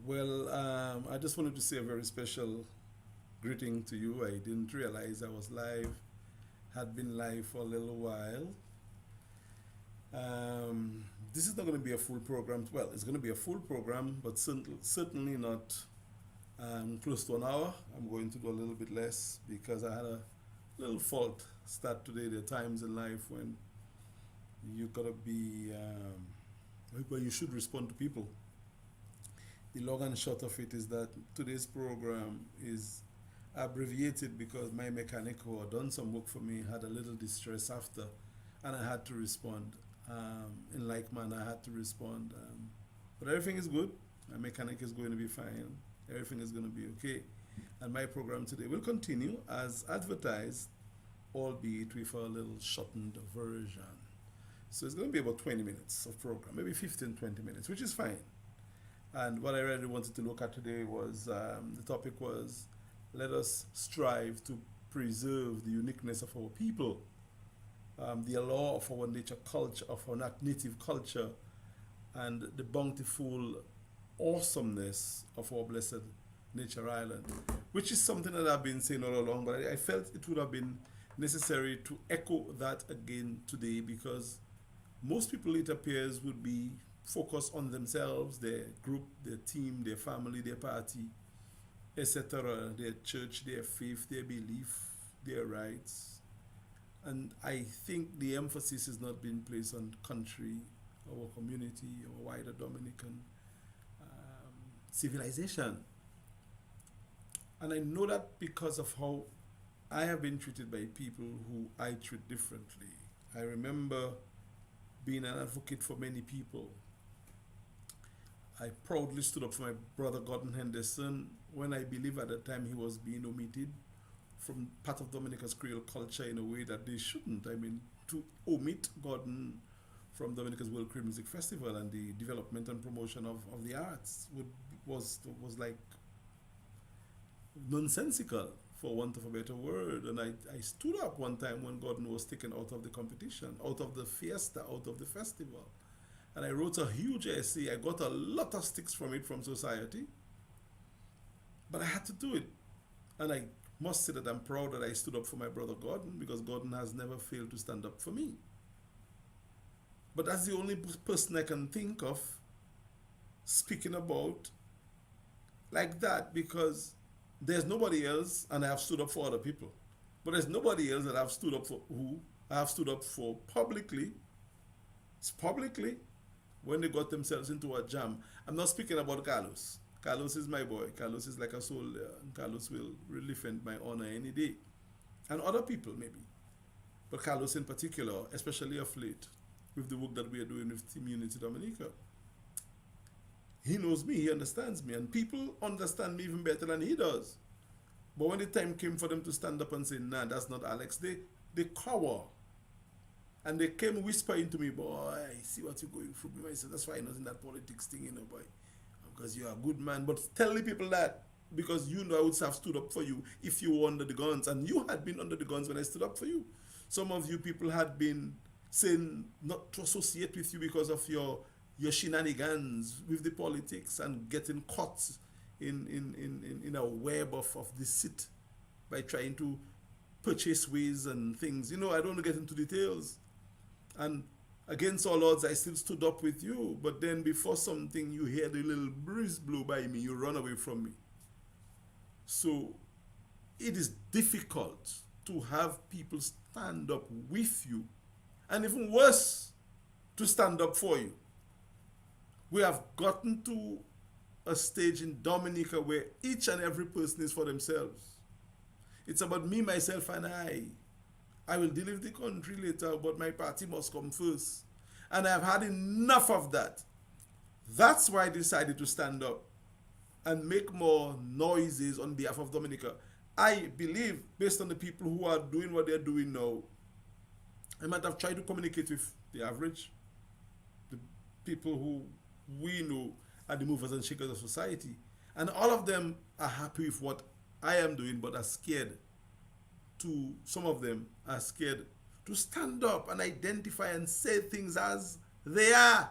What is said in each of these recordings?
Well, I just wanted to say a very special greeting to you. I didn't realize I was live, had been live for a little while. This is not going to be a full program. Well, it's going to be a full program, but certainly not close to an hour. I'm going to do a little bit less because I had a little fault start today. There are times in life when you gotta be, well, you should respond to people. The long and short of it is that today's program is abbreviated because my mechanic who had done some work for me had a little distress after, and I had to respond. In like manner, I had to respond. But everything is good. My mechanic is going to be fine. Everything is going to be okay. And my program today will continue as advertised, albeit with a little shortened version. So it's going to be about 20 minutes of program, maybe 15, 20 minutes, which is fine. And what I really wanted to look at today was the topic was let us strive to preserve the uniqueness of our people, the allure of our nature culture, of our native culture, and the bountiful awesomeness of our blessed nature island, which is something that I've been saying all along, but I felt it would have been necessary to echo that again today because most people, it appears, would be focused on themselves, their group, their team, their family, their party, etc., their church, their faith, their belief, their rights. And I think the emphasis is not being placed on country, our community, our wider Dominican civilization. And I know that because of how I have been treated by people who I treat differently. I remember being an advocate for many people. I proudly stood up for my brother Gordon Henderson when I believe at the time he was being omitted from part of Dominica's Creole culture in a way that they shouldn't. I mean, to omit Gordon from Dominica's World Creole Music Festival and the development and promotion of the arts was like nonsensical, for want of a better word. And I stood up one time when Gordon was taken out of the competition, out of the fiesta, out of the festival. And I wrote a huge essay. I got a lot of sticks from it from society, but I had to do it. And I must say that I'm proud that I stood up for my brother Gordon because Gordon has never failed to stand up for me. But that's the only person I can think of speaking about like that because there's nobody else, and I have stood up for other people. But there's nobody else that I've stood up for who I have stood up for publicly. It's publicly when they got themselves into a jam. I'm not speaking about Carlos. Carlos is my boy. Carlos is like a soldier, and Carlos will really defend my honor any day. And other people maybe. But Carlos in particular, especially of late, with the work that we are doing with Team Unity Dominica. He knows me, he understands me, and people understand me even better than he does. But when the time came for them to stand up and say, nah, that's not Alex, they cower. And they came whispering to me, boy, see what you're going through. I said, that's why I'm not in that politics thing, boy. Because you're a good man. But tell the people that, because you know I would have stood up for you if you were under the guns. And you had been under the guns when I stood up for you. Some of you people had been saying not to associate with you because of your shenanigans with the politics and getting caught in a web of deceit by trying to purchase ways and things. I don't want to get into details. And against all odds, I still stood up with you. But then before something, you hear the little breeze blow by me, you run away from me. So it is difficult to have people stand up with you, and even worse, to stand up for you. We have gotten to a stage in Dominica where each and every person is for themselves. It's about me, myself, and I. I will deal with the country later, but my party must come first. And I've had enough of that. That's why I decided to stand up and make more noises on behalf of Dominica. I believe, based on the people who are doing what they're doing now, I might have tried to communicate with the average, the people who we know are the movers and shakers of society. And all of them are happy with what I am doing, but are scared some of them are scared to stand up and identify and say things as they are.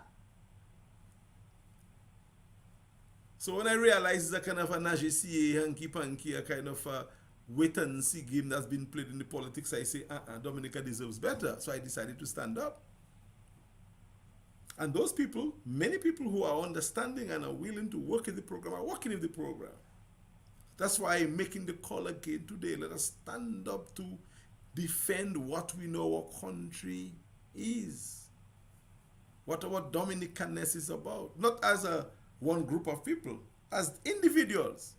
So when I realized it's a kind of a nagecia, hanky-panky, a kind of a wait-and-see game that's been played in the politics, I say, Dominica deserves better. So I decided to stand up. And those people, many people who are understanding and are willing to work in the program, are working in the program. That's why I'm making the call again today. Let us stand up to defend what we know our country is, what our Dominicanness is about. Not as a one group of people, as individuals,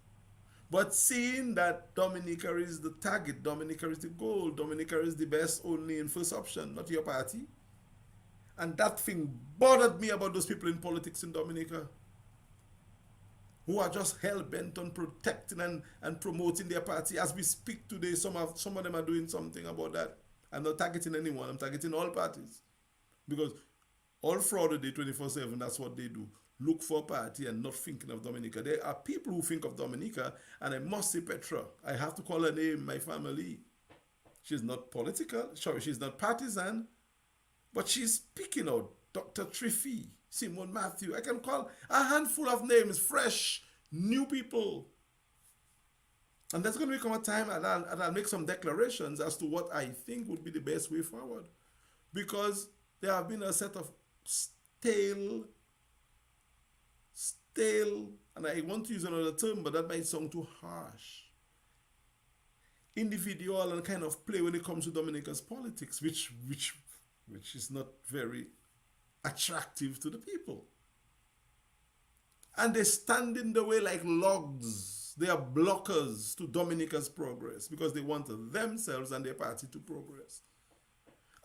but seeing that Dominica is the target, Dominica is the goal, Dominica is the best only and first option, not your party. And that thing bothered me about those people in politics in Dominica who are just hell-bent on protecting and promoting their party. As we speak today, some of them are doing something about that. I'm not targeting anyone, I'm targeting all parties. Because all fraud today, 24/7, that's what they do. Look for a party and not thinking of Dominica. There are people who think of Dominica, and I must say Petra. I have to call her name, my family. She's not political, sorry, she's not partisan, but she's speaking out. Dr. Triffy, Simon Matthew. I can call a handful of names, fresh, new people. And there's going to become a time and I'll make some declarations as to what I think would be the best way forward. Because there have been a set of stale, and I want to use another term, but that might sound too harsh, individual and kind of play when it comes to Dominica's politics, which is not very attractive to the people. And they stand in the way like logs. They are blockers to Dominica's progress because they want themselves and their party to progress.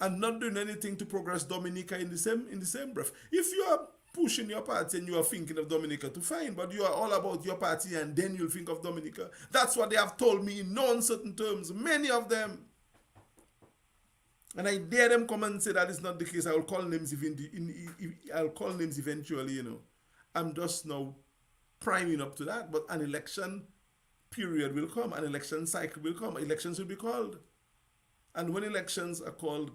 And not doing anything to progress Dominica in the same breath. If you are pushing your party and you are thinking of Dominica, to fine, but you are all about your party and then you'll think of Dominica. That's what they have told me in no uncertain terms, many of them. And I dare them come and say that is not the case. I will call names I'll call names eventually, you know. I'm just now priming up to that, but an election period will come, an election cycle will come, elections will be called. And when elections are called,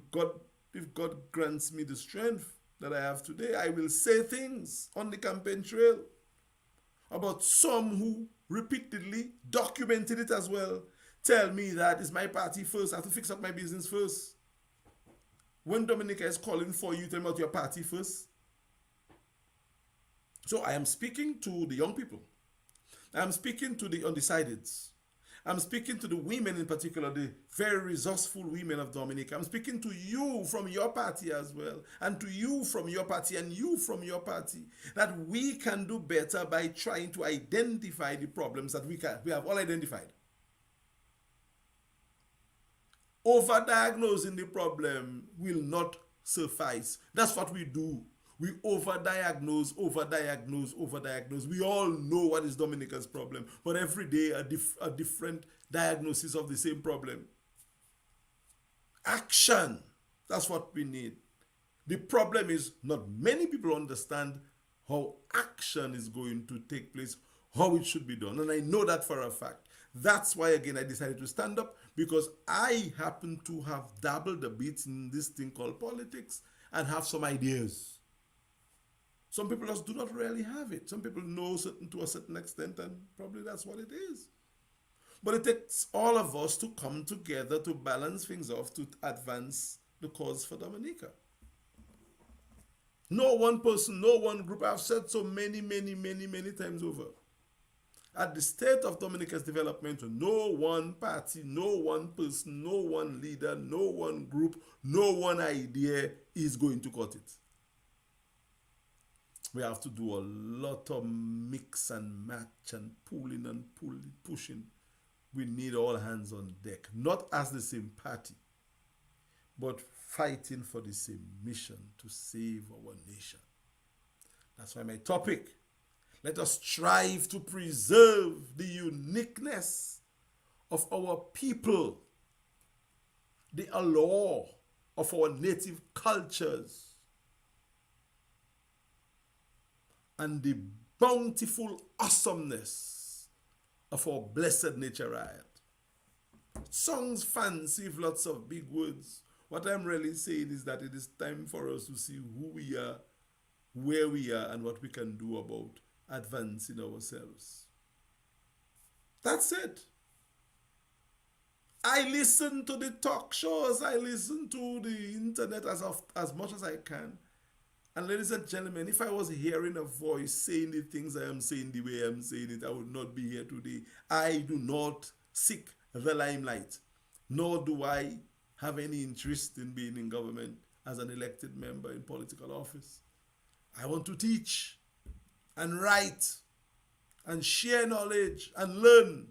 if God grants me the strength that I have today, I will say things on the campaign trail about some who repeatedly documented it as well. Tell me that it's my party first, I have to fix up my business first. When Dominica is calling for you, tell me about your party first. So I am speaking to the young people. I'm speaking to the undecideds. I'm speaking to the women in particular, the very resourceful women of Dominica. I'm speaking to you from your party as well, and to you from your party, and you from your party, that we can do better by trying to identify the problems that we have all identified. Overdiagnosing the problem will not suffice. That's what we do. We overdiagnose. We all know what is Dominica's problem, but every day a different diagnosis of the same problem. Action. That's what we need. The problem is not many people understand how action is going to take place, how it should be done, and I know that for a fact. That's why, again, I decided to stand up, because I happen to have dabbled a bit in this thing called politics and have some ideas. Some people just do not really have it. Some people know to a certain extent, and probably that's what it is. But it takes all of us to come together to balance things off, to advance the cause for Dominica. No one person, no one group. I've said so many times over. At the state of Dominica's development, no one party, no one person, no one leader, no one group, no one idea is going to cut it. We have to do a lot of mix and match and pulling and pushing. We need all hands on deck, not as the same party, but fighting for the same mission to save our nation. That's why my topic: let us strive to preserve the uniqueness of our people, the allure of our native cultures, and the bountiful awesomeness of our blessed nature right. Songs fancy with lots of big words. What I'm really saying is that it is time for us to see who we are, where we are, and what we can do about advancing ourselves. That's it. I listen to the talk shows, I listen to the internet as much as I can. And ladies and gentlemen, if I was hearing a voice saying the things I am saying the way I'm saying it, I would not be here today. I do not seek the limelight, nor do I have any interest in being in government as an elected member in political office. I want to teach and write and share knowledge and learn.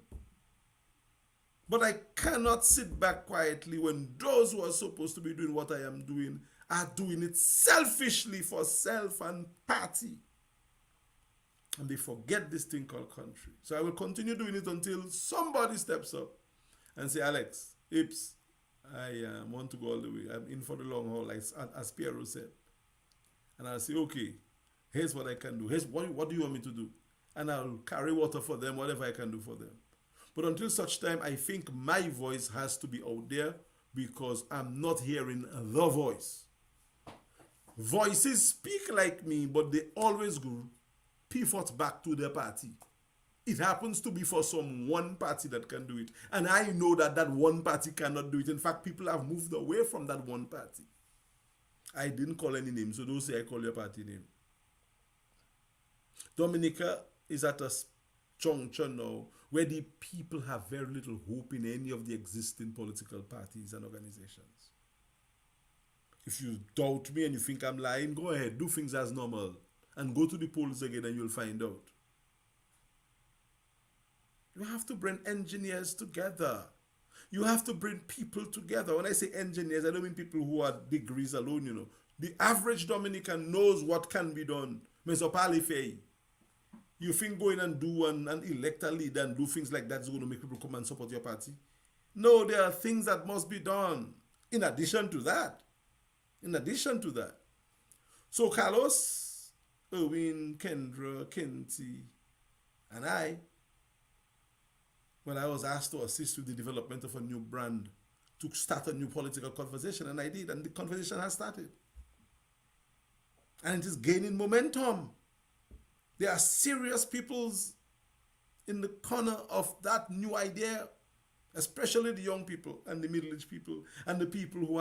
But I cannot sit back quietly when those who are supposed to be doing what I am doing are doing it selfishly for self and party. And they forget this thing called country. So I will continue doing it until somebody steps up and say, Alex, Ips, I want to go all the way. I'm in for the long haul, like as Piero said. And I'll say, okay, here's what I can do. Here's what do you want me to do? And I'll carry water for them, whatever I can do for them. But until such time, I think my voice has to be out there because I'm not hearing the voice. Voices speak like me, but they always go pivot back to their party. It happens to be for some one party that can do it. And I know that that one party cannot do it. In fact, people have moved away from that one party. I didn't call any name, so don't say I call your party name. Dominica is at a juncture now where the people have very little hope in any of the existing political parties and organizations. If you doubt me and you think I'm lying, go ahead, do things as normal and go to the polls again and you'll find out. You have to bring engineers together. You have to bring people together. When I say engineers, I don't mean people who are degrees alone, you know. The average Dominican knows what can be done. You think going and do and elect a leader and do things like that is going to make people come and support your party? No, there are things that must be done in addition to that. So Carlos, Erwin, Kendra, Kenty, and I, when I was asked to assist with the development of a new brand, to start a new political conversation, and I did, and the conversation has started. And it is gaining momentum. There are serious peoples in the corner of that new idea, especially the young people and the middle-aged people and the people who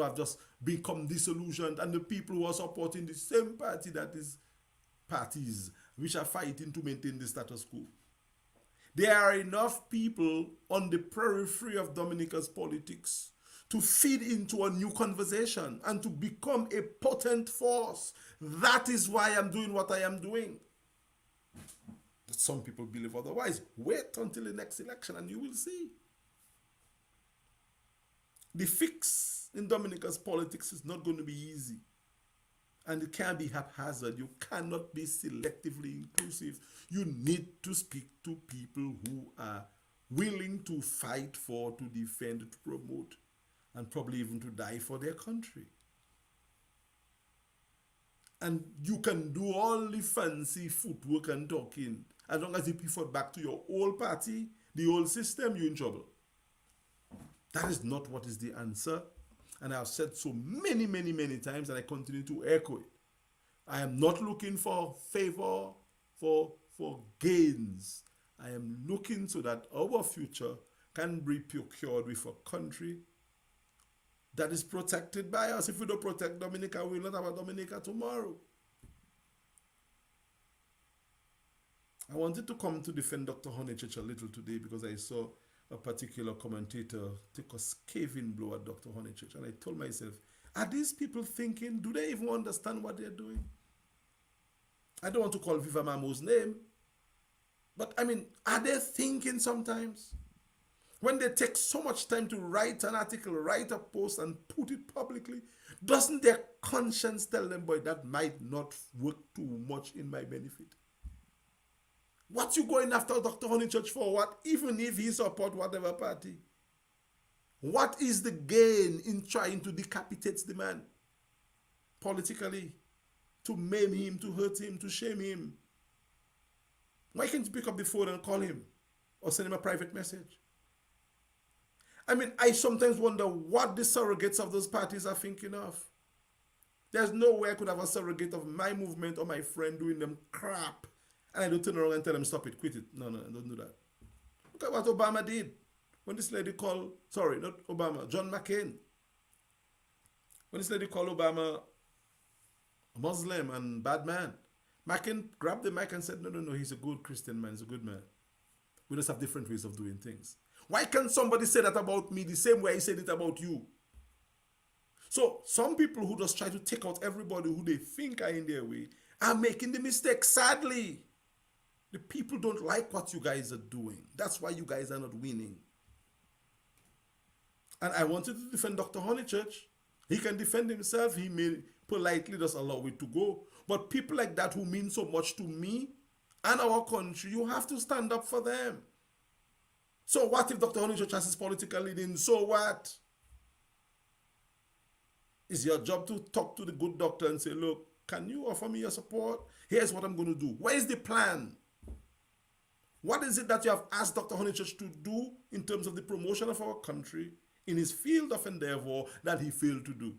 have just become disillusioned and the people who are supporting the same party that is parties which are fighting to maintain the status quo. There are enough people on the periphery of Dominica's politics to feed into a new conversation and to become a potent force. That is why I'm doing what I am doing. But some people believe otherwise. Wait until the next election and you will see. The fix in Dominica's politics is not going to be easy. And it can't be haphazard. You cannot be selectively inclusive. You need to speak to people who are willing to fight for, to defend, to promote, and probably even to die for their country. And you can do all the fancy footwork and talking. As long as you pivot back to your old party, the old system, you're in trouble. That is not what is the answer. And I've said so many, many, many times, and I continue to echo it. I am not looking for favor, for gains. I am looking so that our future can be procured with a country that is protected by us. If we don't protect Dominica, we will not have a Dominica tomorrow. I wanted to come to defend Dr. Honeychurch a little today because I saw a particular commentator take a scathing blow at Dr. Honeychurch. And I told myself, are these people thinking? Do they even understand what they're doing? I don't want to call Viva Mamo's name, but I mean, are they thinking sometimes? When they take so much time to write an article, write a post, and put it publicly, doesn't their conscience tell them, boy, that might not work too much in my benefit? What you going after Dr. Honeychurch for? What? Even if he support whatever party. What is the gain in trying to decapitate the man? Politically. To maim him, to hurt him, to shame him. Why can't you pick up the phone and call him? Or send him a private message? I mean, I sometimes wonder what the surrogates of those parties are thinking of. There's no way I could have a surrogate of my movement or my friend doing them crap And I don't turn around and tell them, stop it, quit it. No, no, don't do that. Look at what Obama did. When this lady called, sorry, not Obama, John McCain. When this lady called Obama a Muslim and bad man, McCain grabbed the mic and said, no, no, no, he's a good Christian man, he's a good man. We just have different ways of doing things. Why can't somebody say that about me the same way I said it about you? So some people who just try to take out everybody who they think are in their way are making the mistake, sadly. The people don't like what you guys are doing. That's why you guys are not winning. And I wanted to defend Dr. Honeychurch. He can defend himself. He may politely just allow it to go. But people like that who mean so much to me and our country, you have to stand up for them. So what if Dr. Honeychurch has his political leading? So what? It's your job to talk to the good doctor and say, look, can you offer me your support? Here's what I'm going to do. Where is the plan? What is it that you have asked Dr. Honeychurch to do in terms of the promotion of our country in his field of endeavor that he failed to do?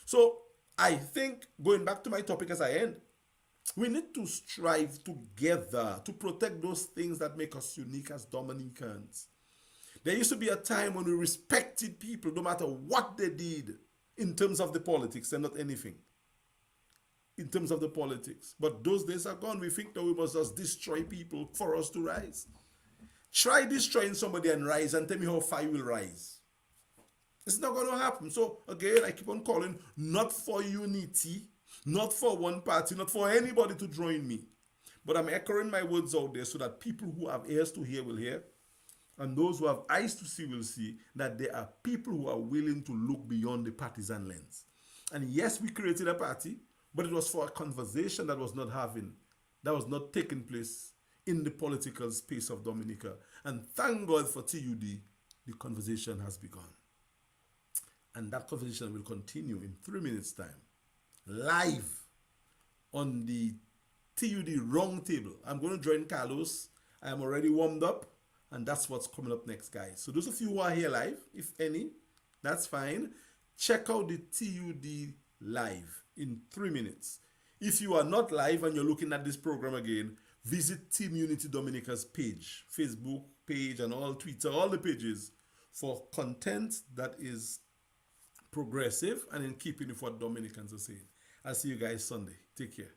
So I think, going back to my topic as I end, we need to strive together to protect those things that make us unique as Dominicans. There used to be a time when we respected people no matter what they did in terms of the politics and not anything. In terms of the politics. But those days are gone. We think that we must just destroy people for us to rise. Try destroying somebody and rise and tell me how far you will rise. It's not going to happen. So again, I keep on calling, not for unity, not for one party, not for anybody to join me. But I'm echoing my words out there so that people who have ears to hear will hear. And those who have eyes to see will see that there are people who are willing to look beyond the partisan lens. And yes, we created a party, but it was for a conversation that was not taking place in the political space of Dominica. And thank God for TUD, the conversation has begun. And that conversation will continue in 3 minutes' time, live on the TUD Roundtable. I'm going to join Carlos. I am already warmed up, and that's what's coming up next, guys. So those of you who are here live, if any, that's fine. Check out the TUD live in 3 minutes. If you are not live and you're looking at this program again, visit Team Unity Dominica's page, Facebook page and all Twitter, all the pages for content that is progressive and in keeping with what Dominicans are saying. I'll see you guys Sunday. Take care.